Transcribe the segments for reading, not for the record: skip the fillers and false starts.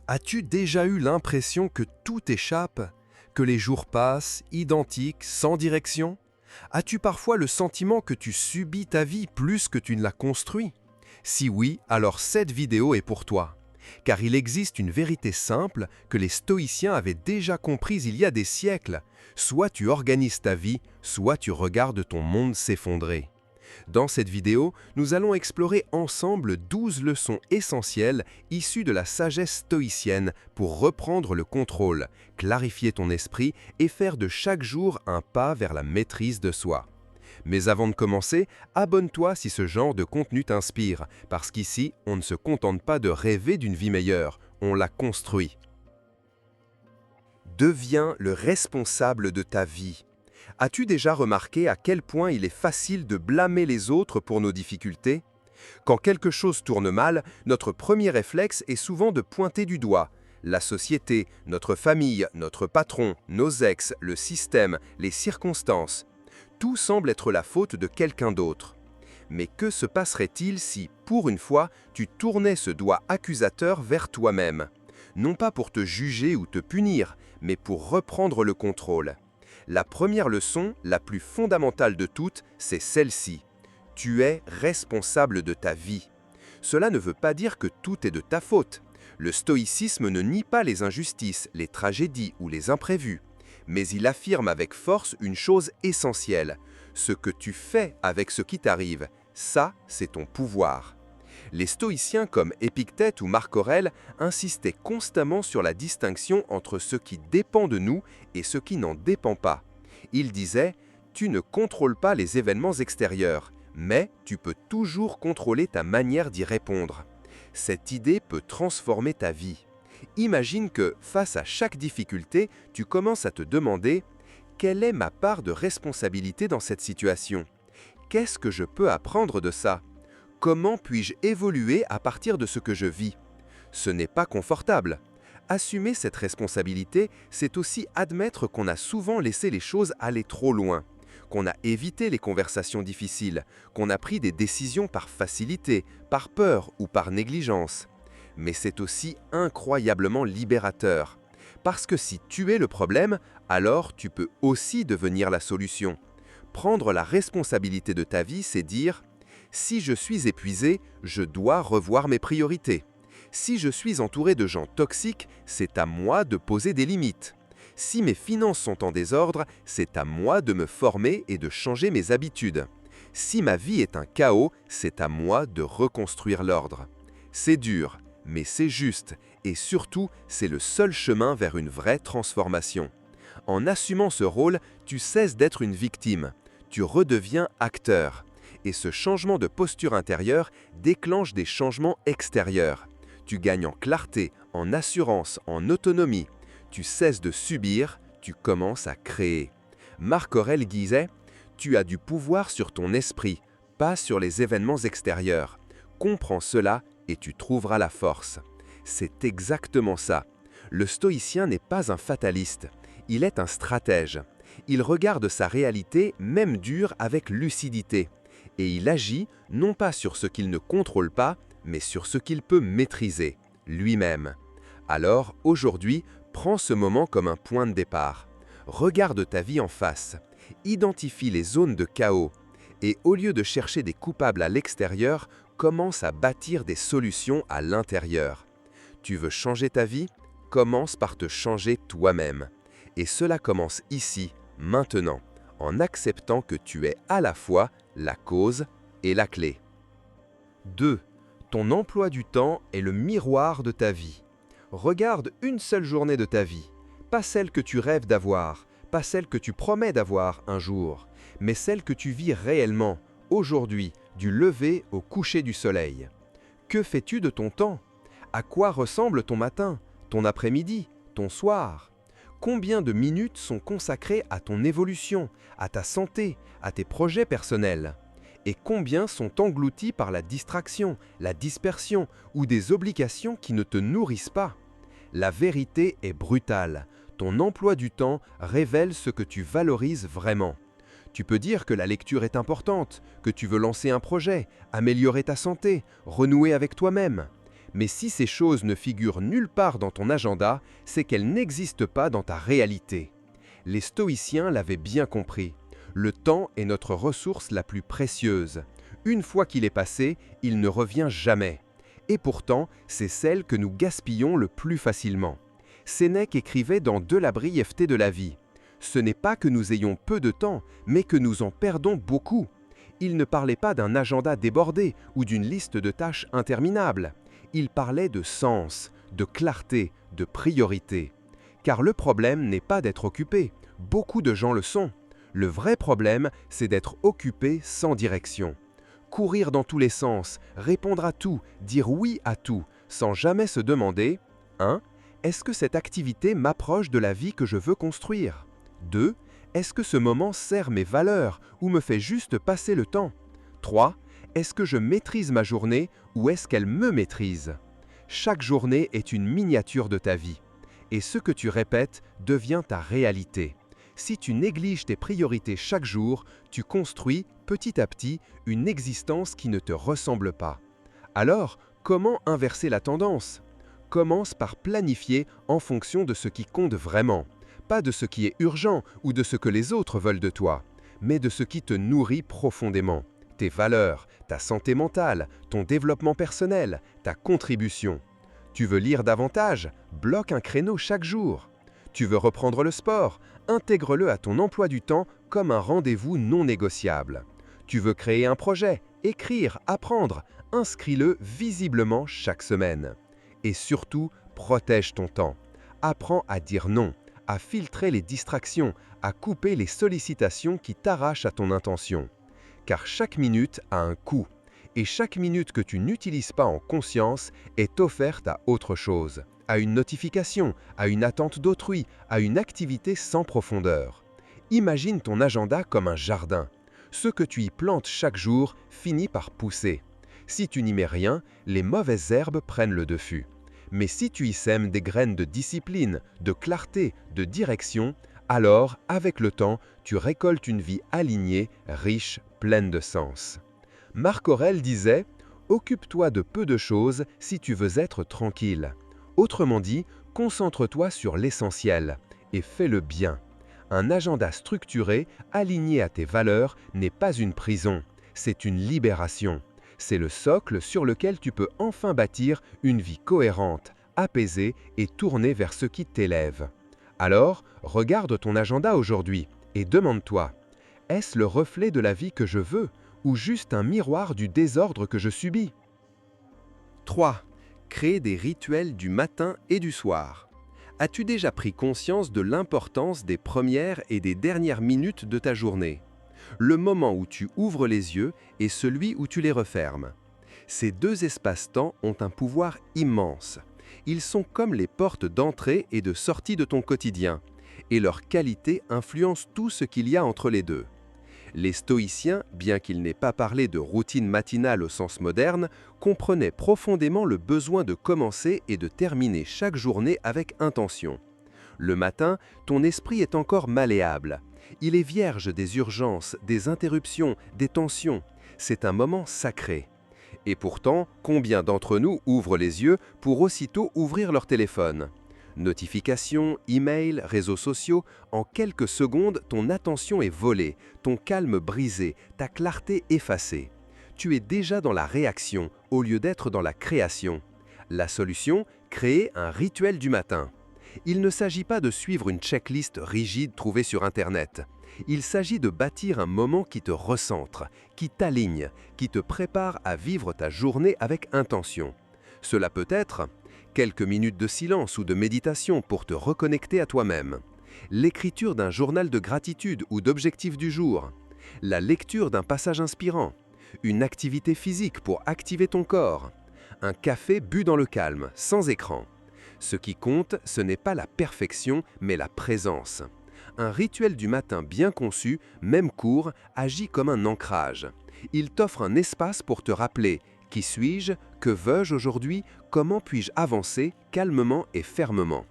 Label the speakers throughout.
Speaker 1: As-tu déjà eu l'impression que tout échappe? Que les jours passent, identiques, sans direction? As-tu parfois le sentiment que tu subis ta vie plus que tu ne la construis? Si oui, alors cette vidéo est pour toi. Car il existe une vérité simple que les stoïciens avaient déjà comprise il y a des siècles. Soit tu organises ta vie, soit tu regardes ton monde s'effondrer. Dans cette vidéo, nous allons explorer ensemble 12 leçons essentielles issues de la sagesse stoïcienne pour reprendre le contrôle, clarifier ton esprit et faire de chaque jour un pas vers la maîtrise de soi. Mais avant de commencer, abonne-toi si ce genre de contenu t'inspire, parce qu'ici, on ne se contente pas de rêver d'une vie meilleure, on la construit. Deviens le responsable de ta vie. As-tu déjà remarqué à quel point il est facile de blâmer les autres pour nos difficultés? Quand quelque chose tourne mal, notre premier réflexe est souvent de pointer du doigt. La société, notre famille, notre patron, nos ex, le système, les circonstances. Tout semble être la faute de quelqu'un d'autre. Mais que se passerait-il si, pour une fois, tu tournais ce doigt accusateur vers toi-même? Non pas pour te juger ou te punir, mais pour reprendre le contrôle. La première leçon, la plus fondamentale de toutes, c'est celle-ci. Tu es responsable de ta vie. Cela ne veut pas dire que tout est de ta faute. Le stoïcisme ne nie pas les injustices, les tragédies ou les imprévus. Mais il affirme avec force une chose essentielle. Ce que tu fais avec ce qui t'arrive, ça, c'est ton pouvoir. Les stoïciens comme Épictète ou Marc Aurèle insistaient constamment sur la distinction entre ce qui dépend de nous et ce qui n'en dépend pas. Ils disaient « Tu ne contrôles pas les événements extérieurs, mais tu peux toujours contrôler ta manière d'y répondre. » Cette idée peut transformer ta vie. Imagine que, face à chaque difficulté, tu commences à te demander « Quelle est ma part de responsabilité dans cette situation? Qu'est-ce que je peux apprendre de ça ? Comment puis-je évoluer à partir de ce que je vis ?» Ce n'est pas confortable. Assumer cette responsabilité, c'est aussi admettre qu'on a souvent laissé les choses aller trop loin, qu'on a évité les conversations difficiles, qu'on a pris des décisions par facilité, par peur ou par négligence. Mais c'est aussi incroyablement libérateur. Parce que si tu es le problème, alors tu peux aussi devenir la solution. Prendre la responsabilité de ta vie, c'est dire « Si je suis épuisé, je dois revoir mes priorités. Si je suis entouré de gens toxiques, c'est à moi de poser des limites. Si mes finances sont en désordre, c'est à moi de me former et de changer mes habitudes. Si ma vie est un chaos, c'est à moi de reconstruire l'ordre. » C'est dur, mais c'est juste, et surtout, c'est le seul chemin vers une vraie transformation. En assumant ce rôle, tu cesses d'être une victime, tu redeviens acteur. Et ce changement de posture intérieure déclenche des changements extérieurs. Tu gagnes en clarté, en assurance, en autonomie. Tu cesses de subir, tu commences à créer. Marc Aurèle disait « Tu as du pouvoir sur ton esprit, pas sur les événements extérieurs. Comprends cela et tu trouveras la force. » C'est exactement ça. Le stoïcien n'est pas un fataliste, il est un stratège. Il regarde sa réalité, même dure, avec lucidité. Et il agit non pas sur ce qu'il ne contrôle pas, mais sur ce qu'il peut maîtriser, lui-même. Alors, aujourd'hui, prends ce moment comme un point de départ. Regarde ta vie en face, identifie les zones de chaos, et au lieu de chercher des coupables à l'extérieur, commence à bâtir des solutions à l'intérieur. Tu veux changer ta vie? Commence par te changer toi-même. Et cela commence ici, maintenant, en acceptant que tu es à la fois la cause et la clé. 2. Ton emploi du temps est le miroir de ta vie. Regarde une seule journée de ta vie, pas celle que tu rêves d'avoir, pas celle que tu promets d'avoir un jour, mais celle que tu vis réellement, aujourd'hui, du lever au coucher du soleil. Que fais-tu de ton temps? À quoi ressemble ton matin, ton après-midi, ton soir? Combien de minutes sont consacrées à ton évolution, à ta santé, à tes projets personnels? Et combien sont engloutis par la distraction, la dispersion ou des obligations qui ne te nourrissent pas? La vérité est brutale. Ton emploi du temps révèle ce que tu valorises vraiment. Tu peux dire que la lecture est importante, que tu veux lancer un projet, améliorer ta santé, renouer avec toi-même. Mais si ces choses ne figurent nulle part dans ton agenda, c'est qu'elles n'existent pas dans ta réalité. Les stoïciens l'avaient bien compris. Le temps est notre ressource la plus précieuse. Une fois qu'il est passé, il ne revient jamais. Et pourtant, c'est celle que nous gaspillons le plus facilement. Sénèque écrivait dans De la brièveté de la vie. Ce n'est pas que nous ayons peu de temps, mais que nous en perdons beaucoup. Il ne parlait pas d'un agenda débordé ou d'une liste de tâches interminables. Il parlait de sens, de clarté, de priorité. Car le problème n'est pas d'être occupé. Beaucoup de gens le sont. Le vrai problème, c'est d'être occupé sans direction. Courir dans tous les sens, répondre à tout, dire oui à tout, sans jamais se demander 1. Est-ce que cette activité m'approche de la vie que je veux construire? 2. Est-ce que ce moment sert mes valeurs ou me fait juste passer le temps? 3. Est-ce que je maîtrise ma journée ou est-ce qu'elle me maîtrise? Chaque journée est une miniature de ta vie. Et ce que tu répètes devient ta réalité. Si tu négliges tes priorités chaque jour, tu construis petit à petit une existence qui ne te ressemble pas. Alors, comment inverser la tendance? Commence par planifier en fonction de ce qui compte vraiment. Pas de ce qui est urgent ou de ce que les autres veulent de toi, mais de ce qui te nourrit profondément. Tes valeurs, ta santé mentale, ton développement personnel, ta contribution. Tu veux lire davantage? Bloque un créneau chaque jour. Tu veux reprendre le sport? Intègre-le à ton emploi du temps comme un rendez-vous non négociable. Tu veux créer un projet? Écrire, apprendre, inscris-le visiblement chaque semaine. Et surtout, protège ton temps. Apprends à dire non, à filtrer les distractions, à couper les sollicitations qui t'arrachent à ton intention. Car chaque minute a un coût, et chaque minute que tu n'utilises pas en conscience est offerte à autre chose, à une notification, à une attente d'autrui, à une activité sans profondeur. Imagine ton agenda comme un jardin. Ce que tu y plantes chaque jour finit par pousser. Si tu n'y mets rien, les mauvaises herbes prennent le dessus. Mais si tu y sèmes des graines de discipline, de clarté, de direction, alors, avec le temps, tu récoltes une vie alignée, riche, pleine de sens. Marc Aurèle disait « Occupe-toi de peu de choses si tu veux être tranquille ». Autrement dit, concentre-toi sur l'essentiel et fais-le bien. Un agenda structuré, aligné à tes valeurs, n'est pas une prison, c'est une libération. C'est le socle sur lequel tu peux enfin bâtir une vie cohérente, apaisée et tournée vers ce qui t'élève. Alors, regarde ton agenda aujourd'hui et demande-toi, est-ce le reflet de la vie que je veux ou juste un miroir du désordre que je subis? 3. Créer des rituels du matin et du soir. As-tu déjà pris conscience de l'importance des premières et des dernières minutes de ta journée? Le moment où tu ouvres les yeux et celui où tu les refermes. Ces deux espaces-temps ont un pouvoir immense. Ils sont comme les portes d'entrée et de sortie de ton quotidien, et leur qualité influence tout ce qu'il y a entre les deux. Les stoïciens, bien qu'ils n'aient pas parlé de routine matinale au sens moderne, comprenaient profondément le besoin de commencer et de terminer chaque journée avec intention. Le matin, ton esprit est encore malléable. Il est vierge des urgences, des interruptions, des tensions. C'est un moment sacré. Et pourtant, combien d'entre nous ouvrent les yeux pour aussitôt ouvrir leur téléphone? Notifications, emails, réseaux sociaux, en quelques secondes, ton attention est volée, ton calme brisé, ta clarté effacée. Tu es déjà dans la réaction au lieu d'être dans la création. La solution, créer un rituel du matin. Il ne s'agit pas de suivre une checklist rigide trouvée sur Internet. Il s'agit de bâtir un moment qui te recentre, qui t'aligne, qui te prépare à vivre ta journée avec intention. Cela peut être quelques minutes de silence ou de méditation pour te reconnecter à toi-même, l'écriture d'un journal de gratitude ou d'objectifs du jour, la lecture d'un passage inspirant, une activité physique pour activer ton corps, un café bu dans le calme, sans écran. Ce qui compte, ce n'est pas la perfection, mais la présence. Un rituel du matin bien conçu, même court, agit comme un ancrage. Il t'offre un espace pour te rappeler « Qui suis-je? Que veux-je aujourd'hui? Comment puis-je avancer calmement et fermement ?»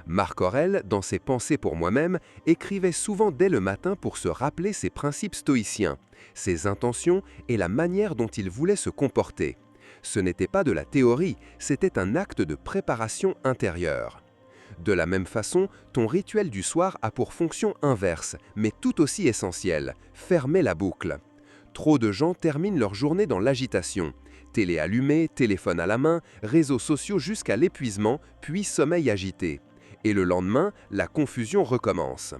Speaker 1: Marc Aurèle, dans ses Pensées pour moi-même, écrivait souvent dès le matin pour se rappeler ses principes stoïciens, ses intentions et la manière dont il voulait se comporter. Ce n'était pas de la théorie, c'était un acte de préparation intérieure. De la même façon, ton rituel du soir a pour fonction inverse, mais tout aussi essentielle, fermer la boucle. Trop de gens terminent leur journée dans l'agitation. Télé allumée, téléphone à la main, réseaux sociaux jusqu'à l'épuisement, puis sommeil agité. Et le lendemain, la confusion recommence.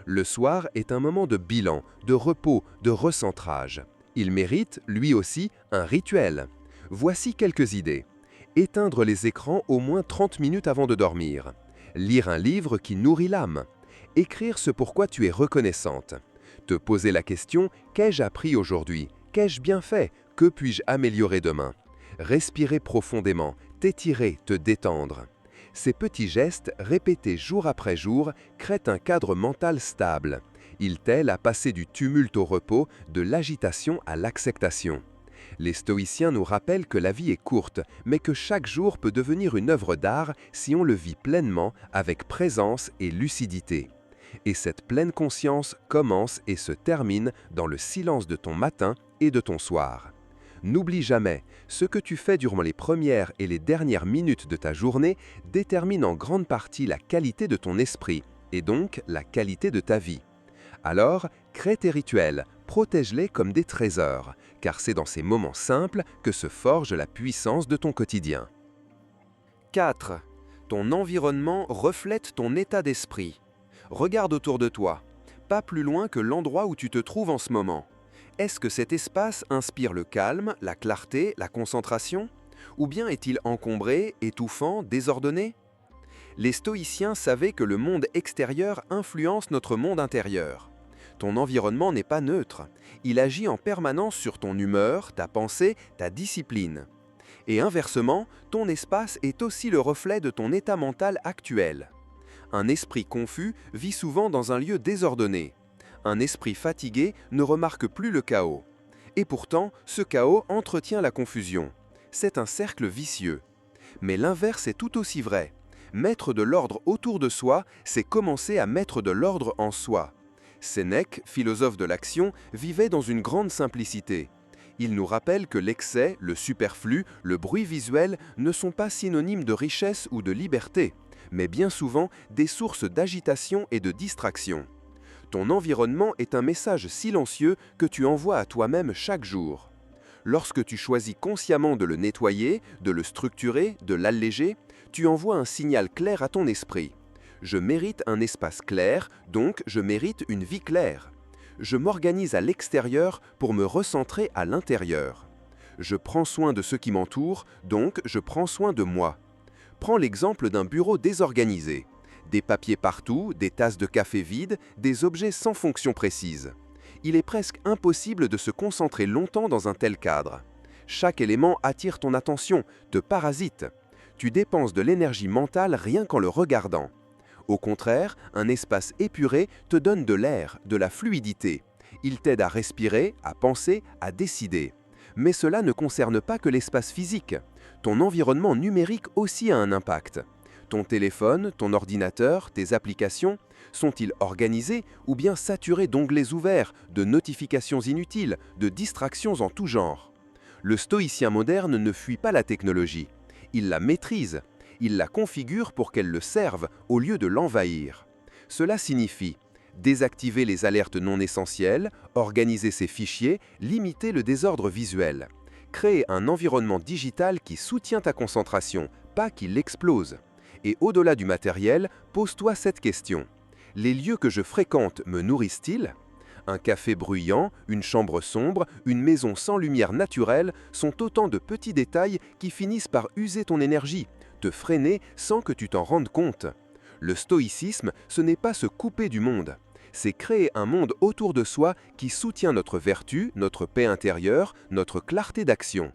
Speaker 1: Le soir est un moment de bilan, de repos, de recentrage. Il mérite, lui aussi, un rituel. Voici quelques idées. Éteindre les écrans au moins 30 minutes avant de dormir. Lire un livre qui nourrit l'âme. Écrire ce pourquoi tu es reconnaissante. Te poser la question « Qu'ai-je appris aujourd'hui? Qu'ai-je bien fait? Que puis-je améliorer demain ?» Respirer profondément, t'étirer, te détendre. Ces petits gestes, répétés jour après jour, créent un cadre mental stable. Ils t'aident à passer du tumulte au repos, de l'agitation à l'acceptation. Les stoïciens nous rappellent que la vie est courte, mais que chaque jour peut devenir une œuvre d'art si on le vit pleinement, avec présence et lucidité. Et cette pleine conscience commence et se termine dans le silence de ton matin et de ton soir. N'oublie jamais, ce que tu fais durant les premières et les dernières minutes de ta journée détermine en grande partie la qualité de ton esprit, et donc la qualité de ta vie. Alors, crée tes rituels, protège-les comme des trésors, car c'est dans ces moments simples que se forge la puissance de ton quotidien. 4. Ton environnement reflète ton état d'esprit. Regarde autour de toi, pas plus loin que l'endroit où tu te trouves en ce moment. Est-ce que cet espace inspire le calme, la clarté, la concentration? Ou bien est-il encombré, étouffant, désordonné? Les stoïciens savaient que le monde extérieur influence notre monde intérieur. Ton environnement n'est pas neutre. Il agit en permanence sur ton humeur, ta pensée, ta discipline. Et inversement, ton espace est aussi le reflet de ton état mental actuel. Un esprit confus vit souvent dans un lieu désordonné. Un esprit fatigué ne remarque plus le chaos. Et pourtant, ce chaos entretient la confusion. C'est un cercle vicieux. Mais l'inverse est tout aussi vrai. Mettre de l'ordre autour de soi, c'est commencer à mettre de l'ordre en soi. Sénèque, philosophe de l'action, vivait dans une grande simplicité. Il nous rappelle que l'excès, le superflu, le bruit visuel ne sont pas synonymes de richesse ou de liberté, mais bien souvent des sources d'agitation et de distraction. Ton environnement est un message silencieux que tu envoies à toi-même chaque jour. Lorsque tu choisis consciemment de le nettoyer, de le structurer, de l'alléger, tu envoies un signal clair à ton esprit. Je mérite un espace clair, donc je mérite une vie claire. Je m'organise à l'extérieur pour me recentrer à l'intérieur. Je prends soin de ce qui m'entoure, donc je prends soin de moi. Prends l'exemple d'un bureau désorganisé. Des papiers partout, des tasses de café vides, des objets sans fonction précise. Il est presque impossible de se concentrer longtemps dans un tel cadre. Chaque élément attire ton attention, te parasite. Tu dépenses de l'énergie mentale rien qu'en le regardant. Au contraire, un espace épuré te donne de l'air, de la fluidité. Il t'aide à respirer, à penser, à décider. Mais cela ne concerne pas que l'espace physique. Ton environnement numérique aussi a un impact. Ton téléphone, ton ordinateur, tes applications, sont-ils organisés ou bien saturés d'onglets ouverts, de notifications inutiles, de distractions en tout genre? Le stoïcien moderne ne fuit pas la technologie. Il la maîtrise. Il la configure pour qu'elle le serve au lieu de l'envahir. Cela signifie désactiver les alertes non essentielles, organiser ses fichiers, limiter le désordre visuel. Créer un environnement digital qui soutient ta concentration, pas qui l'explose. Et au-delà du matériel, pose-toi cette question. Les lieux que je fréquente me nourrissent-ils? Un café bruyant, une chambre sombre, une maison sans lumière naturelle sont autant de petits détails qui finissent par user ton énergie, te freiner sans que tu t'en rendes compte. Le stoïcisme, ce n'est pas se couper du monde. C'est créer un monde autour de soi qui soutient notre vertu, notre paix intérieure, notre clarté d'action.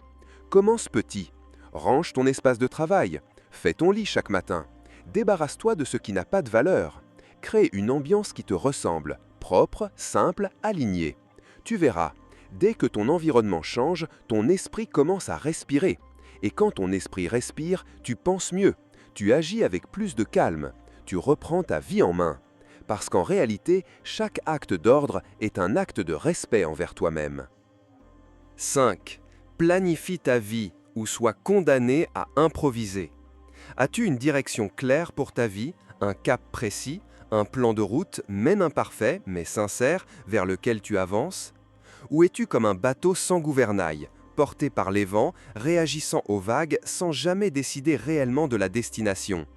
Speaker 1: Commence petit. Range ton espace de travail. Fais ton lit chaque matin. Débarrasse-toi de ce qui n'a pas de valeur. Crée une ambiance qui te ressemble, propre, simple, alignée. Tu verras, dès que ton environnement change, ton esprit commence à respirer. Et quand ton esprit respire, tu penses mieux, tu agis avec plus de calme, tu reprends ta vie en main. Parce qu'en réalité, chaque acte d'ordre est un acte de respect envers toi-même. 5. Planifie ta vie, ou sois condamné à improviser? As-tu une direction claire pour ta vie, un cap précis, un plan de route, même imparfait, mais sincère, vers lequel tu avances? Ou es-tu comme un bateau sans gouvernail, porté par les vents, réagissant aux vagues sans jamais décider réellement de la destination?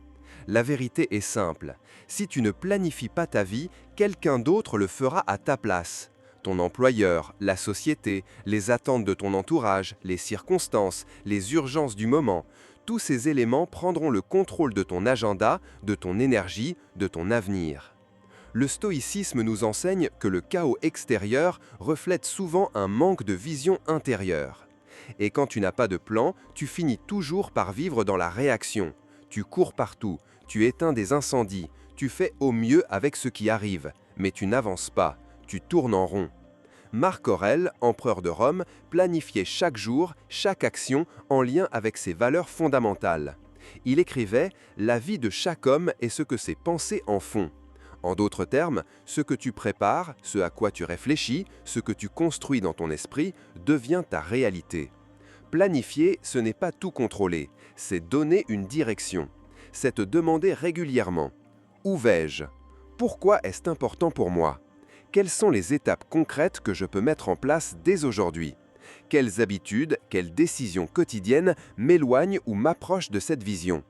Speaker 1: La vérité est simple. Si tu ne planifies pas ta vie, quelqu'un d'autre le fera à ta place. Ton employeur, la société, les attentes de ton entourage, les circonstances, les urgences du moment, tous ces éléments prendront le contrôle de ton agenda, de ton énergie, de ton avenir. Le stoïcisme nous enseigne que le chaos extérieur reflète souvent un manque de vision intérieure. Et quand tu n'as pas de plan, tu finis toujours par vivre dans la réaction. Tu cours partout, tu éteins des incendies, tu fais au mieux avec ce qui arrive, mais tu n'avances pas, tu tournes en rond. Marc Aurèle, empereur de Rome, planifiait chaque jour, chaque action en lien avec ses valeurs fondamentales. Il écrivait « La vie de chaque homme est ce que ses pensées en font ». En d'autres termes, ce que tu prépares, ce à quoi tu réfléchis, ce que tu construis dans ton esprit, devient ta réalité. Planifier, ce n'est pas tout contrôler, c'est donner une direction. C'est te demander régulièrement « Où vais-je ? Pourquoi est-ce important pour moi ? Quelles sont les étapes concrètes que je peux mettre en place dès aujourd'hui ? Quelles habitudes, quelles décisions quotidiennes m'éloignent ou m'approchent de cette vision ?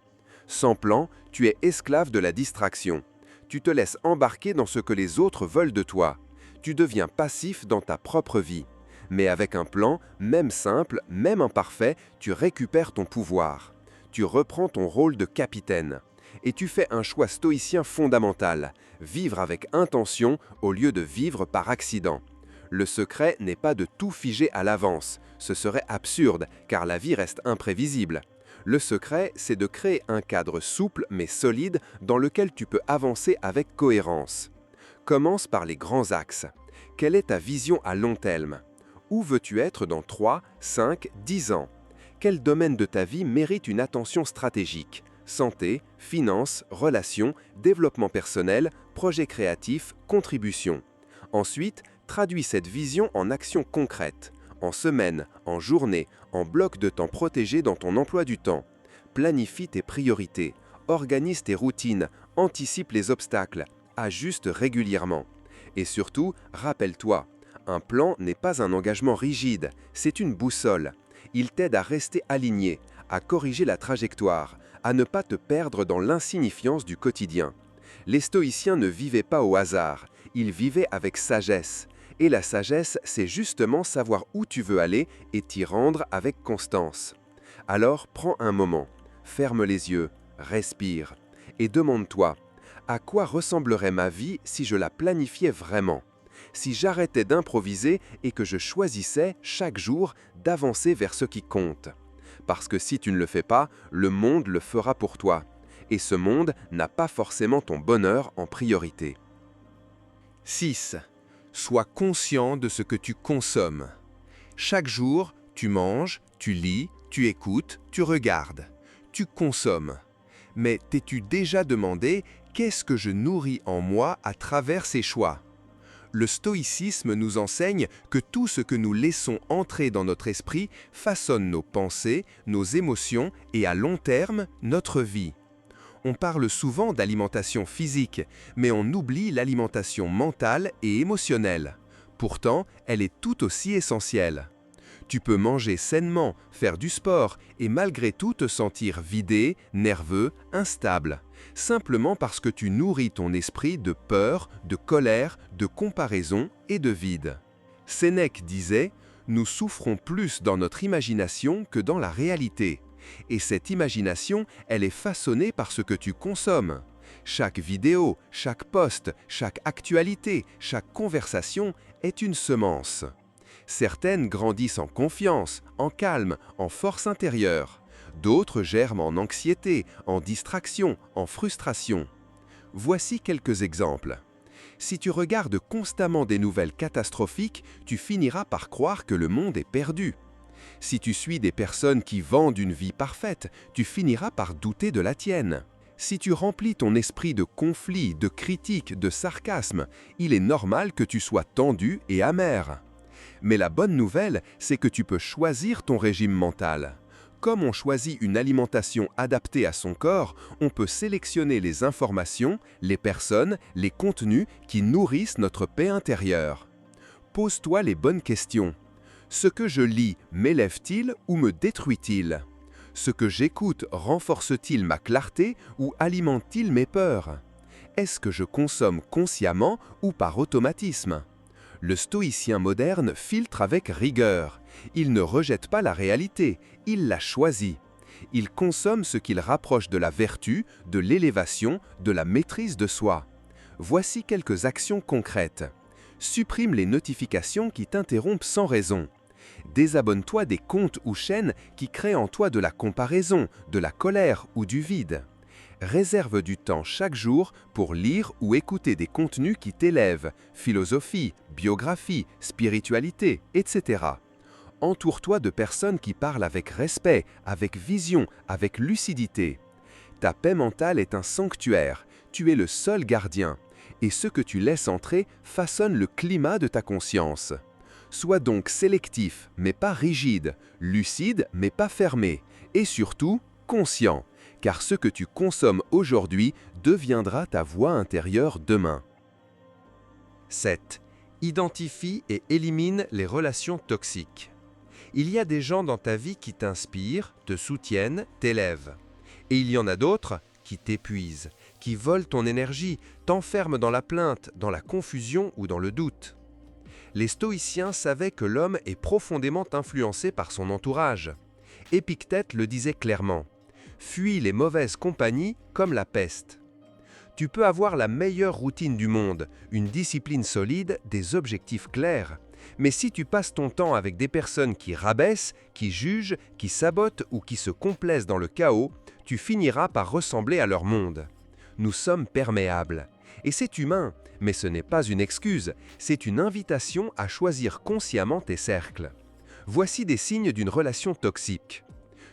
Speaker 1: Sans plan, tu es esclave de la distraction. Tu te laisses embarquer dans ce que les autres veulent de toi. Tu deviens passif dans ta propre vie. Mais avec un plan, même simple, même imparfait, tu récupères ton pouvoir. Tu reprends ton rôle de capitaine. Et tu fais un choix stoïcien fondamental, vivre avec intention au lieu de vivre par accident. Le secret n'est pas de tout figer à l'avance, ce serait absurde car la vie reste imprévisible. Le secret, c'est de créer un cadre souple mais solide dans lequel tu peux avancer avec cohérence. Commence par les grands axes. Quelle est ta vision à long terme? Où veux-tu être dans 3, 5, 10 ans? Quel domaine de ta vie mérite une attention stratégique? Santé, finances, relations, développement personnel, projets créatifs, contributions. Ensuite, traduis cette vision en actions concrètes, en semaines, en journées, en blocs de temps protégés dans ton emploi du temps. Planifie tes priorités, organise tes routines, anticipe les obstacles, ajuste régulièrement. Et surtout, rappelle-toi, un plan n'est pas un engagement rigide, c'est une boussole. Il t'aide à rester aligné, à corriger la trajectoire, à ne pas te perdre dans l'insignifiance du quotidien. Les stoïciens ne vivaient pas au hasard, ils vivaient avec sagesse. Et la sagesse, c'est justement savoir où tu veux aller et t'y rendre avec constance. Alors prends un moment, ferme les yeux, respire et demande-toi, à quoi ressemblerait ma vie si je la planifiais vraiment? Si j'arrêtais d'improviser et que je choisissais chaque jour d'avancer vers ce qui compte? Parce que si tu ne le fais pas, le monde le fera pour toi. Et ce monde n'a pas forcément ton bonheur en priorité. 6. Sois conscient de ce que tu consommes. Chaque jour, tu manges, tu lis, tu écoutes, tu regardes. Tu consommes. Mais t'es-tu déjà demandé qu'est-ce que je nourris en moi à travers ces choix? Le stoïcisme nous enseigne que tout ce que nous laissons entrer dans notre esprit façonne nos pensées, nos émotions et à long terme, notre vie. On parle souvent d'alimentation physique, mais on oublie l'alimentation mentale et émotionnelle. Pourtant, elle est tout aussi essentielle. Tu peux manger sainement, faire du sport et malgré tout te sentir vidé, nerveux, instable, simplement parce que tu nourris ton esprit de peur, de colère, de comparaison et de vide. Sénèque disait « Nous souffrons plus dans notre imagination que dans la réalité ». Et cette imagination, elle est façonnée par ce que tu consommes. Chaque vidéo, chaque post, chaque actualité, chaque conversation est une semence. Certaines grandissent en confiance, en calme, en force intérieure. D'autres germent en anxiété, en distraction, en frustration. Voici quelques exemples. Si tu regardes constamment des nouvelles catastrophiques, tu finiras par croire que le monde est perdu. Si tu suis des personnes qui vendent une vie parfaite, tu finiras par douter de la tienne. Si tu remplis ton esprit de conflits, de critiques, de sarcasme, il est normal que tu sois tendu et amer. Mais la bonne nouvelle, c'est que tu peux choisir ton régime mental. Comme on choisit une alimentation adaptée à son corps, on peut sélectionner les informations, les personnes, les contenus qui nourrissent notre paix intérieure. Pose-toi les bonnes questions. Ce que je lis m'élève-t-il ou me détruit-il? Ce que j'écoute renforce-t-il ma clarté ou alimente-t-il mes peurs? Est-ce que je consomme consciemment ou par automatisme? Le stoïcien moderne filtre avec rigueur. Il ne rejette pas la réalité, il la choisit. Il consomme ce qu'il rapproche de la vertu, de l'élévation, de la maîtrise de soi. Voici quelques actions concrètes. Supprime les notifications qui t'interrompent sans raison. Désabonne-toi des comptes ou chaînes qui créent en toi de la comparaison, de la colère ou du vide. Réserve du temps chaque jour pour lire ou écouter des contenus qui t'élèvent, philosophie, biographie, spiritualité, etc. Entoure-toi de personnes qui parlent avec respect, avec vision, avec lucidité. Ta paix mentale est un sanctuaire, tu es le seul gardien, et ce que tu laisses entrer façonne le climat de ta conscience. Sois donc sélectif, mais pas rigide, lucide, mais pas fermé, et surtout, conscient, car ce que tu consommes aujourd'hui deviendra ta voix intérieure demain. 7. Identifie et élimine les relations toxiques. Il y a des gens dans ta vie qui t'inspirent, te soutiennent, t'élèvent. Et il y en a d'autres qui t'épuisent, qui volent ton énergie, t'enferment dans la plainte, dans la confusion ou dans le doute. Les stoïciens savaient que l'homme est profondément influencé par son entourage. Épictète le disait clairement. Fuis les mauvaises compagnies comme la peste. Tu peux avoir la meilleure routine du monde, une discipline solide, des objectifs clairs. Mais si tu passes ton temps avec des personnes qui rabaissent, qui jugent, qui sabotent ou qui se complaisent dans le chaos, tu finiras par ressembler à leur monde. Nous sommes perméables. Et c'est humain, mais ce n'est pas une excuse, c'est une invitation à choisir consciemment tes cercles. Voici des signes d'une relation toxique.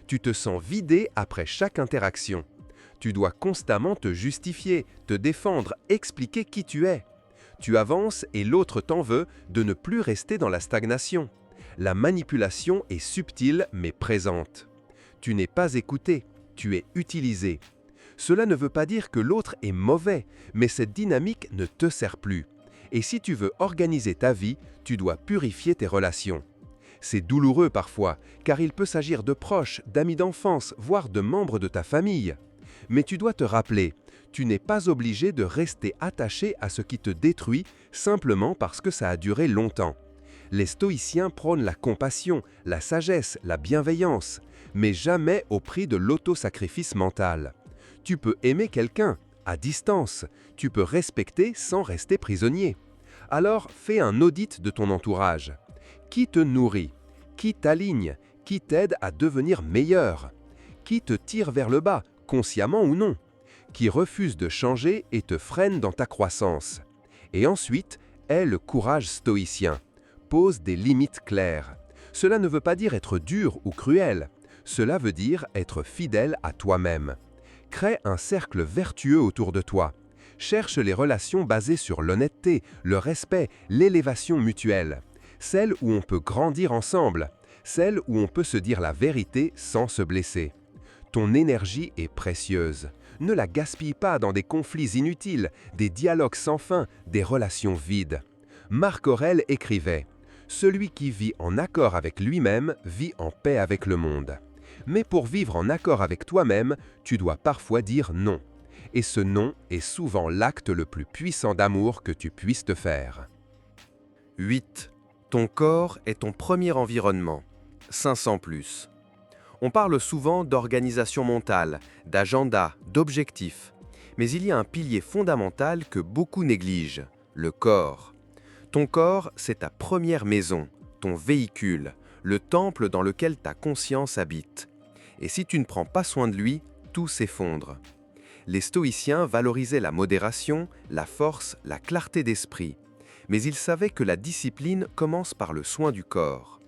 Speaker 1: Tu te sens vidé après chaque interaction. Tu dois constamment te justifier, te défendre, expliquer qui tu es. Tu avances et l'autre t'en veut de ne plus rester dans la stagnation. La manipulation est subtile mais présente. Tu n'es pas écouté, tu es utilisé. Cela ne veut pas dire que l'autre est mauvais, mais cette dynamique ne te sert plus. Et si tu veux organiser ta vie, tu dois purifier tes relations. C'est douloureux parfois, car il peut s'agir de proches, d'amis d'enfance, voire de membres de ta famille. Mais tu dois te rappeler, tu n'es pas obligé de rester attaché à ce qui te détruit simplement parce que ça a duré longtemps. Les stoïciens prônent la compassion, la sagesse, la bienveillance, mais jamais au prix de l'autosacrifice mental. Tu peux aimer quelqu'un, à distance, tu peux respecter sans rester prisonnier. Alors fais un audit de ton entourage. Qui te nourrit? Qui t'aligne? Qui t'aide à devenir meilleur? Qui te tire vers le bas, consciemment ou non? Qui refuse de changer et te freine dans ta croissance? Et ensuite, aie le courage stoïcien. Pose des limites claires. Cela ne veut pas dire être dur ou cruel. Cela veut dire être fidèle à toi-même. Crée un cercle vertueux autour de toi. Cherche les relations basées sur l'honnêteté, le respect, l'élévation mutuelle. Celles où on peut grandir ensemble. Celles où on peut se dire la vérité sans se blesser. Ton énergie est précieuse. Ne la gaspille pas dans des conflits inutiles, des dialogues sans fin, des relations vides. Marc Aurèle écrivait « Celui qui vit en accord avec lui-même vit en paix avec le monde. » Mais pour vivre en accord avec toi-même, tu dois parfois dire non. Et ce non est souvent l'acte le plus puissant d'amour que tu puisses te faire. 8. Ton corps est ton premier environnement. 500+. On parle souvent d'organisation mentale, d'agenda, d'objectifs. Mais il y a un pilier fondamental que beaucoup négligent, le corps. Ton corps, c'est ta première maison, ton véhicule, le temple dans lequel ta conscience habite. Et si tu ne prends pas soin de lui, tout s'effondre. Les stoïciens valorisaient la modération, la force, la clarté d'esprit. Mais ils savaient que la discipline commence par le soin du corps.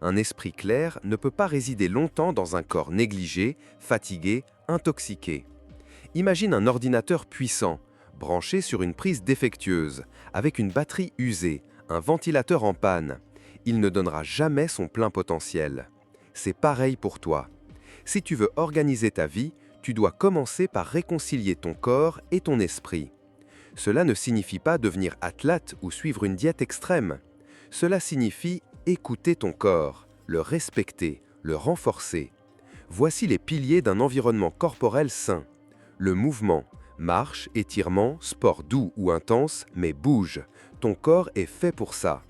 Speaker 1: Un esprit clair ne peut pas résider longtemps dans un corps négligé, fatigué, intoxiqué. Imagine un ordinateur puissant, branché sur une prise défectueuse, avec une batterie usée, un ventilateur en panne. Il ne donnera jamais son plein potentiel. C'est pareil pour toi. Si tu veux organiser ta vie, tu dois commencer par réconcilier ton corps et ton esprit. Cela ne signifie pas devenir athlète ou suivre une diète extrême. Cela signifie écouter ton corps, le respecter, le renforcer. Voici les piliers d'un environnement corporel sain. Le mouvement, marche, étirement, sport doux ou intense, mais bouge. Ton corps est fait pour ça.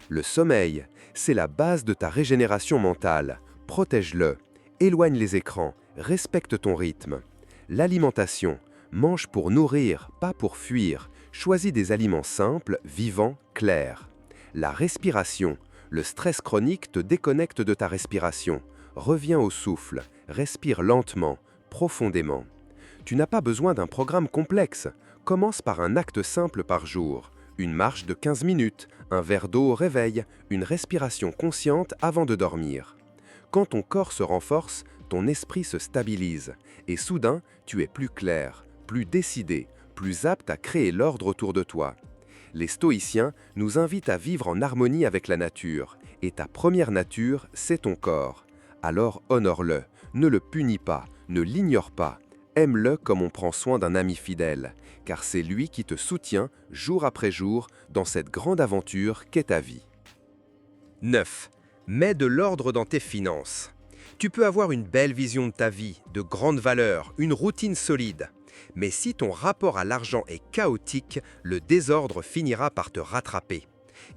Speaker 1: Le sommeil, c'est la base de ta régénération mentale. Protège-le. Éloigne les écrans. Respecte ton rythme. L'alimentation, mange pour nourrir, pas pour fuir. Choisis des aliments simples, vivants, clairs. La respiration, le stress chronique te déconnecte de ta respiration. Reviens au souffle, respire lentement, profondément. Tu n'as pas besoin d'un programme complexe. Commence par un acte simple par jour. Une marche de 15 minutes, un verre d'eau au réveil, une respiration consciente avant de dormir. Quand ton corps se renforce, ton esprit se stabilise. Et soudain, tu es plus clair, plus décidé, plus apte à créer l'ordre autour de toi. Les stoïciens nous invitent à vivre en harmonie avec la nature. Et ta première nature, c'est ton corps. Alors honore-le, ne le punis pas, ne l'ignore pas. Aime-le comme on prend soin d'un ami fidèle, car c'est lui qui te soutient jour après jour dans cette grande aventure qu'est ta vie.
Speaker 2: 9. Mets de l'ordre dans tes finances. Tu peux avoir une belle vision de ta vie, de grandes valeurs, une routine solide. Mais si ton rapport à l'argent est chaotique, le désordre finira par te rattraper.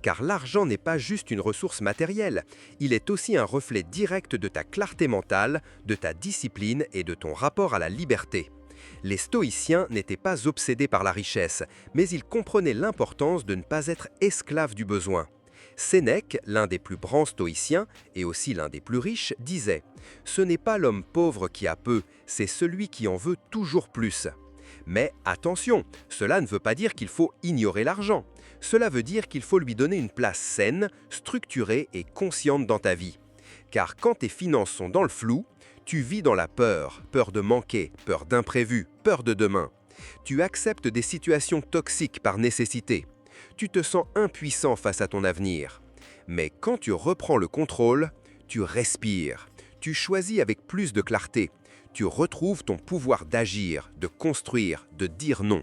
Speaker 2: Car l'argent n'est pas juste une ressource matérielle, il est aussi un reflet direct de ta clarté mentale, de ta discipline et de ton rapport à la liberté. Les stoïciens n'étaient pas obsédés par la richesse, mais ils comprenaient l'importance de ne pas être esclaves du besoin. Sénèque, l'un des plus grands stoïciens et aussi l'un des plus riches, disait « Ce n'est pas l'homme pauvre qui a peu, c'est celui qui en veut toujours plus ». Mais attention, cela ne veut pas dire qu'il faut ignorer l'argent. Cela veut dire qu'il faut lui donner une place saine, structurée et consciente dans ta vie. Car quand tes finances sont dans le flou, tu vis dans la peur, peur de manquer, peur d'imprévu, peur de demain. Tu acceptes des situations toxiques par nécessité. Tu te sens impuissant face à ton avenir. Mais quand tu reprends le contrôle, tu respires. Tu choisis avec plus de clarté. Tu retrouves ton pouvoir d'agir, de construire, de dire non.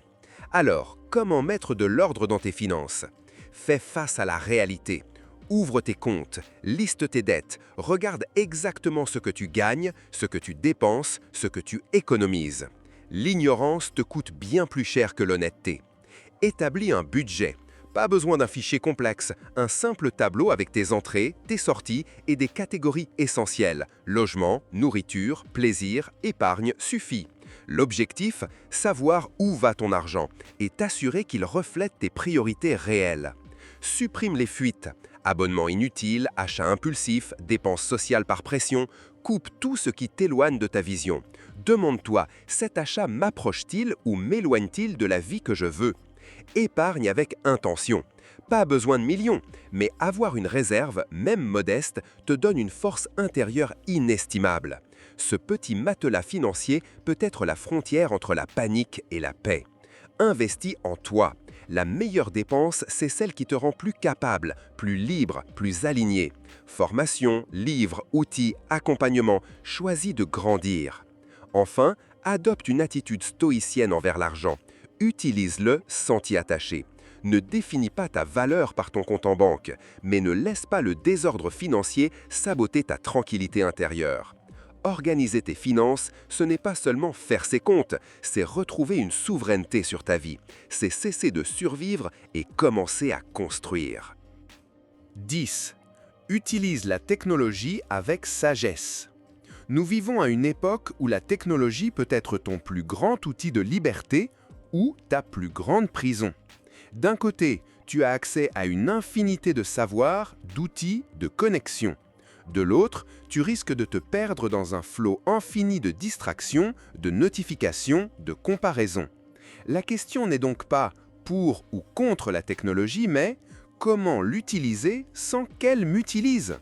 Speaker 2: Alors, comment mettre de l'ordre dans tes finances? Fais face à la réalité. Ouvre tes comptes, liste tes dettes, regarde exactement ce que tu gagnes, ce que tu dépenses, ce que tu économises. L'ignorance te coûte bien plus cher que l'honnêteté. Établis un budget. Pas besoin d'un fichier complexe, un simple tableau avec tes entrées, tes sorties et des catégories essentielles. Logement, nourriture, plaisir, épargne suffit. L'objectif, savoir où va ton argent et t'assurer qu'il reflète tes priorités réelles. Supprime les fuites, abonnements inutiles, achats impulsifs, dépenses sociales par pression, coupe tout ce qui t'éloigne de ta vision. Demande-toi, cet achat m'approche-t-il ou m'éloigne-t-il de la vie que je veux ? Épargne avec intention. Pas besoin de millions, mais avoir une réserve, même modeste, te donne une force intérieure inestimable. Ce petit matelas financier peut être la frontière entre la panique et la paix. Investis en toi. La meilleure dépense, c'est celle qui te rend plus capable, plus libre, plus aligné. Formation, livres, outils, accompagnement, choisis de grandir. Enfin, adopte une attitude stoïcienne envers l'argent. Utilise-le sans t'y attacher. Ne définis pas ta valeur par ton compte en banque, mais ne laisse pas le désordre financier saboter ta tranquillité intérieure. Organiser tes finances, ce n'est pas seulement faire ses comptes, c'est retrouver une souveraineté sur ta vie. C'est cesser de survivre et commencer à construire.
Speaker 1: 10. Utilise la technologie avec sagesse. Nous vivons à une époque où la technologie peut être ton plus grand outil de liberté ou ta plus grande prison. D'un côté, tu as accès à une infinité de savoirs, d'outils, de connexions. De l'autre, tu risques de te perdre dans un flot infini de distractions, de notifications, de comparaisons. La question n'est donc pas pour ou contre la technologie, mais comment l'utiliser sans qu'elle m'utilise ?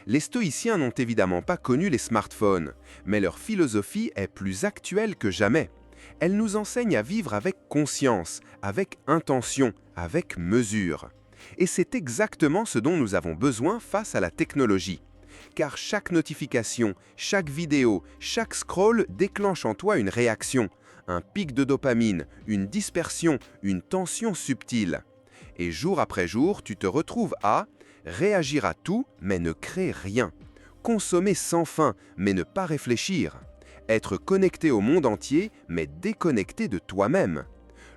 Speaker 1: Les stoïciens n'ont évidemment pas connu les smartphones, mais leur philosophie est plus actuelle que jamais. Elle nous enseigne à vivre avec conscience, avec intention, avec mesure. Et c'est exactement ce dont nous avons besoin face à la technologie. Car chaque notification, chaque vidéo, chaque scroll déclenche en toi une réaction, un pic de dopamine, une dispersion, une tension subtile. Et jour après jour, tu te retrouves à réagir à tout, mais ne créer rien. Consommer sans fin, mais ne pas réfléchir. Être connecté au monde entier, mais déconnecté de toi-même.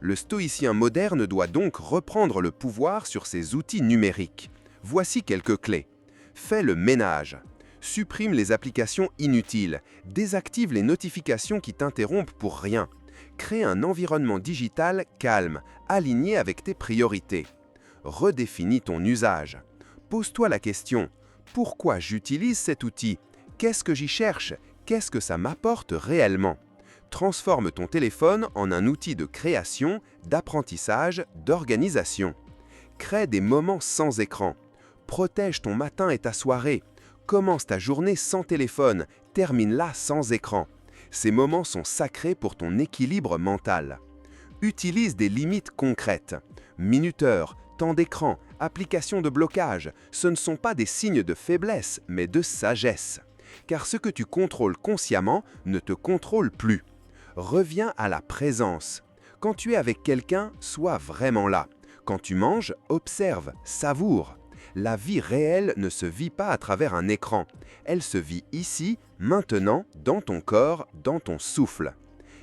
Speaker 1: Le stoïcien moderne doit donc reprendre le pouvoir sur ses outils numériques. Voici quelques clés. Fais le ménage. Supprime les applications inutiles. Désactive les notifications qui t'interrompent pour rien. Crée un environnement digital calme, aligné avec tes priorités. Redéfinis ton usage. Pose-toi la question, pourquoi j'utilise cet outil? Qu'est-ce que j'y cherche? Qu'est-ce que ça m'apporte réellement? Transforme ton téléphone en un outil de création, d'apprentissage, d'organisation. Crée des moments sans écran. Protège ton matin et ta soirée. Commence ta journée sans téléphone, termine-la sans écran. Ces moments sont sacrés pour ton équilibre mental. Utilise des limites concrètes. Minuteur, temps d'écran, application de blocage, ce ne sont pas des signes de faiblesse, mais de sagesse. Car ce que tu contrôles consciemment ne te contrôle plus. Reviens à la présence. Quand tu es avec quelqu'un, sois vraiment là. Quand tu manges, observe, savoure. La vie réelle ne se vit pas à travers un écran. Elle se vit ici, maintenant, dans ton corps, dans ton souffle.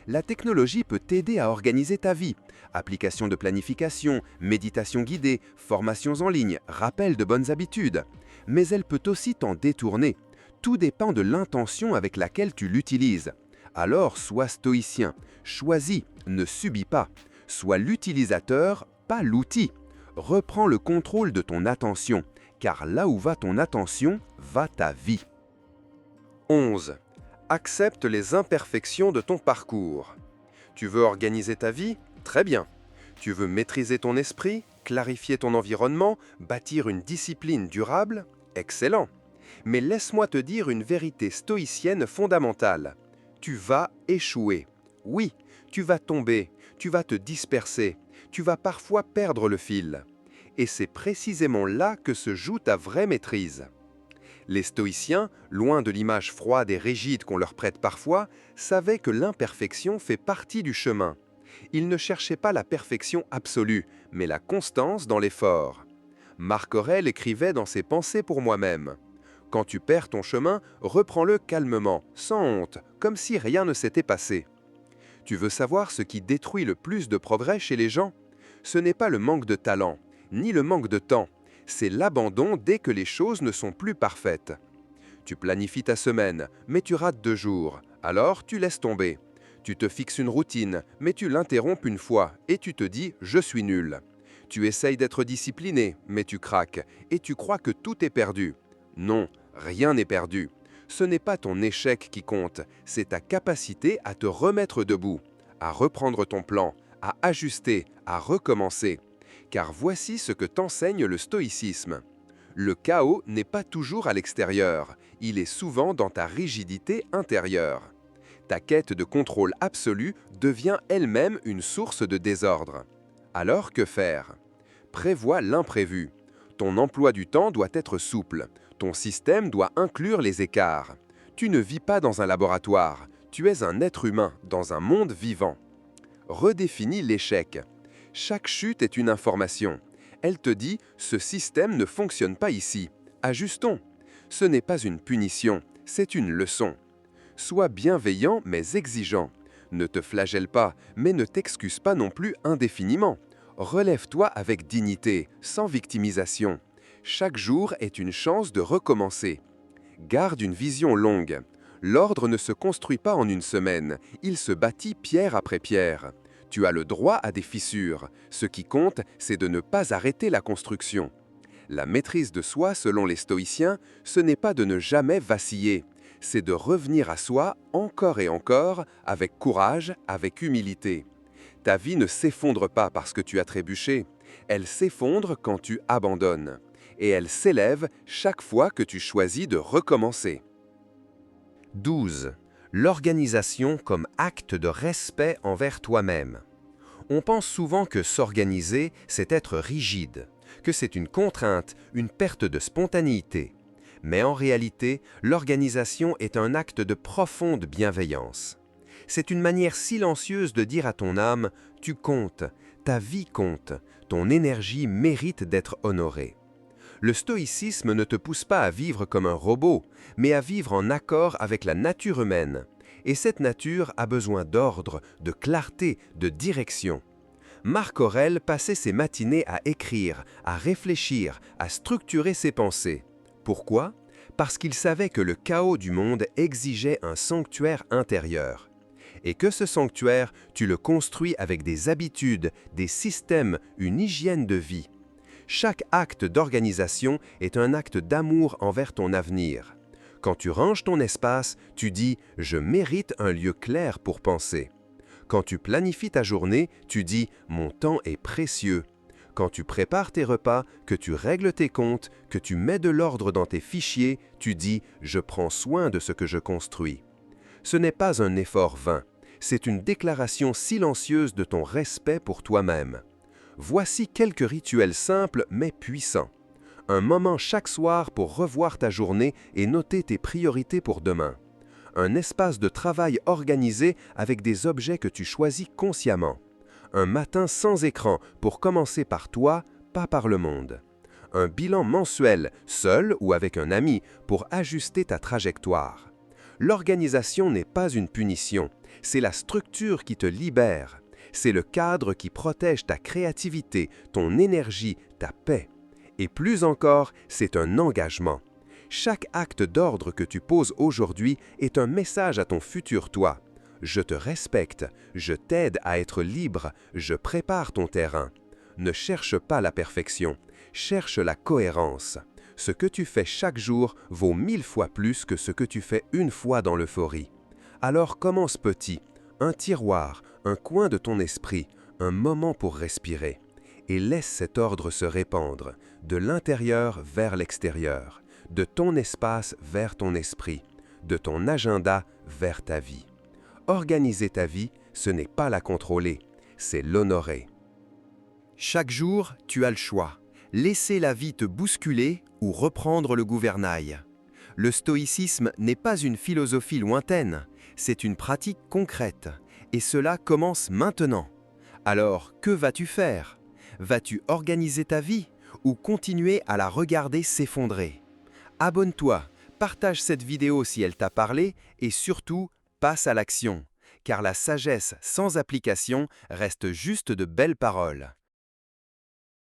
Speaker 1: La technologie peut t'aider à organiser ta vie. Applications de planification, méditation guidée, formations en ligne, rappel de bonnes habitudes. Mais elle peut aussi t'en détourner. Tout dépend de l'intention avec laquelle tu l'utilises. Alors sois stoïcien, choisis, ne subis pas. Sois l'utilisateur, pas l'outil. Reprends le contrôle de ton attention, car là où va ton attention, va ta vie.
Speaker 2: 11. Accepte les imperfections de ton parcours. Tu veux organiser ta vie? Très bien. Tu veux maîtriser ton esprit, clarifier ton environnement, bâtir une discipline durable? Excellent. Mais laisse-moi te dire une vérité stoïcienne fondamentale. Tu vas échouer. Oui, tu vas tomber, tu vas te disperser, tu vas parfois perdre le fil. Et c'est précisément là que se joue ta vraie maîtrise. Les stoïciens, loin de l'image froide et rigide qu'on leur prête parfois, savaient que l'imperfection fait partie du chemin. Ils ne cherchaient pas la perfection absolue, mais la constance dans l'effort. Marc Aurèle écrivait dans ses Pensées pour moi-même. Quand tu perds ton chemin, reprends-le calmement, sans honte, comme si rien ne s'était passé. Tu veux savoir ce qui détruit le plus de progrès chez les gens? Ce n'est pas le manque de talent, ni le manque de temps. C'est l'abandon dès que les choses ne sont plus parfaites. Tu planifies ta semaine, mais tu rates 2 jours. Alors tu laisses tomber. Tu te fixes une routine, mais tu l'interromps une fois et tu te dis « je suis nul ». Tu essayes d'être discipliné, mais tu craques et tu crois que tout est perdu. Non, rien n'est perdu. Ce n'est pas ton échec qui compte, c'est ta capacité à te remettre debout, à reprendre ton plan, à ajuster, à recommencer. Car voici ce que t'enseigne le stoïcisme. Le chaos n'est pas toujours à l'extérieur, il est souvent dans ta rigidité intérieure. Ta quête de contrôle absolu devient elle-même une source de désordre. Alors que faire? Prévois l'imprévu. Ton emploi du temps doit être souple. Ton système doit inclure les écarts. Tu ne vis pas dans un laboratoire, tu es un être humain dans un monde vivant. Redéfinis l'échec. Chaque chute est une information. Elle te dit « ce système ne fonctionne pas ici, ajustons ». Ce n'est pas une punition, c'est une leçon. Sois bienveillant mais exigeant. Ne te flagelle pas, mais ne t'excuse pas non plus indéfiniment. Relève-toi avec dignité, sans victimisation. Chaque jour est une chance de recommencer. Garde une vision longue. L'ordre ne se construit pas en une semaine, il se bâtit pierre après pierre. Tu as le droit à des fissures. Ce qui compte, c'est de ne pas arrêter la construction. La maîtrise de soi, selon les stoïciens, ce n'est pas de ne jamais vaciller. C'est de revenir à soi encore et encore, avec courage, avec humilité. Ta vie ne s'effondre pas parce que tu as trébuché. Elle s'effondre quand tu abandonnes. Et elle s'élève chaque fois que tu choisis de recommencer. 12. L'organisation comme acte de respect envers toi-même. On pense souvent que s'organiser, c'est être rigide, que c'est une contrainte, une perte de spontanéité.
Speaker 1: Mais en réalité, l'organisation est un acte de profonde bienveillance. C'est une manière silencieuse de dire à ton âme « tu comptes, ta vie compte, ton énergie mérite d'être honorée ». Le stoïcisme ne te pousse pas à vivre comme un robot, mais à vivre en accord avec la nature humaine. Et cette nature a besoin d'ordre, de clarté, de direction. Marc Aurèle passait ses matinées à écrire, à réfléchir, à structurer ses pensées. Pourquoi? Parce qu'il savait que le chaos du monde exigeait un sanctuaire intérieur. Et que ce sanctuaire, tu le construis avec des habitudes, des systèmes, une hygiène de vie. Chaque acte d'organisation est un acte d'amour envers ton avenir. Quand tu ranges ton espace, tu dis « je mérite un lieu clair pour penser ». Quand tu planifies ta journée, tu dis « mon temps est précieux ». Quand tu prépares tes repas, que tu règles tes comptes, que tu mets de l'ordre dans tes fichiers, tu dis « je prends soin de ce que je construis ». Ce n'est pas un effort vain, c'est une déclaration silencieuse de ton respect pour toi-même. Voici quelques rituels simples mais puissants. Un moment chaque soir pour revoir ta journée et noter tes priorités pour demain. Un espace de travail organisé avec des objets que tu choisis consciemment. Un matin sans écran pour commencer par toi, pas par le monde. Un bilan mensuel, seul ou avec un ami, pour ajuster ta trajectoire. L'organisation n'est pas une punition, c'est la structure qui te libère. C'est le cadre qui protège ta créativité, ton énergie, ta paix. Et plus encore, c'est un engagement. Chaque acte d'ordre que tu poses aujourd'hui est un message à ton futur toi. Je te respecte, je t'aide à être libre, je prépare ton terrain. Ne cherche pas la perfection, cherche la cohérence. Ce que tu fais chaque jour vaut 1000 fois plus que ce que tu fais une fois dans l'euphorie. Alors commence petit, un tiroir, un coin de ton esprit, un moment pour respirer. Et laisse cet ordre se répandre, de l'intérieur vers l'extérieur, de ton espace vers ton esprit, de ton agenda vers ta vie. Organiser ta vie, ce n'est pas la contrôler, c'est l'honorer. Chaque jour, tu as le choix. Laisser la vie te bousculer ou reprendre le gouvernail. Le stoïcisme n'est pas une philosophie lointaine, c'est une pratique concrète. Et cela commence maintenant. Alors, que vas-tu faire? Vas-tu organiser ta vie ou continuer à la regarder s'effondrer? Abonne-toi, partage cette vidéo si elle t'a parlé et surtout, passe à l'action, car la sagesse sans application reste juste de belles paroles.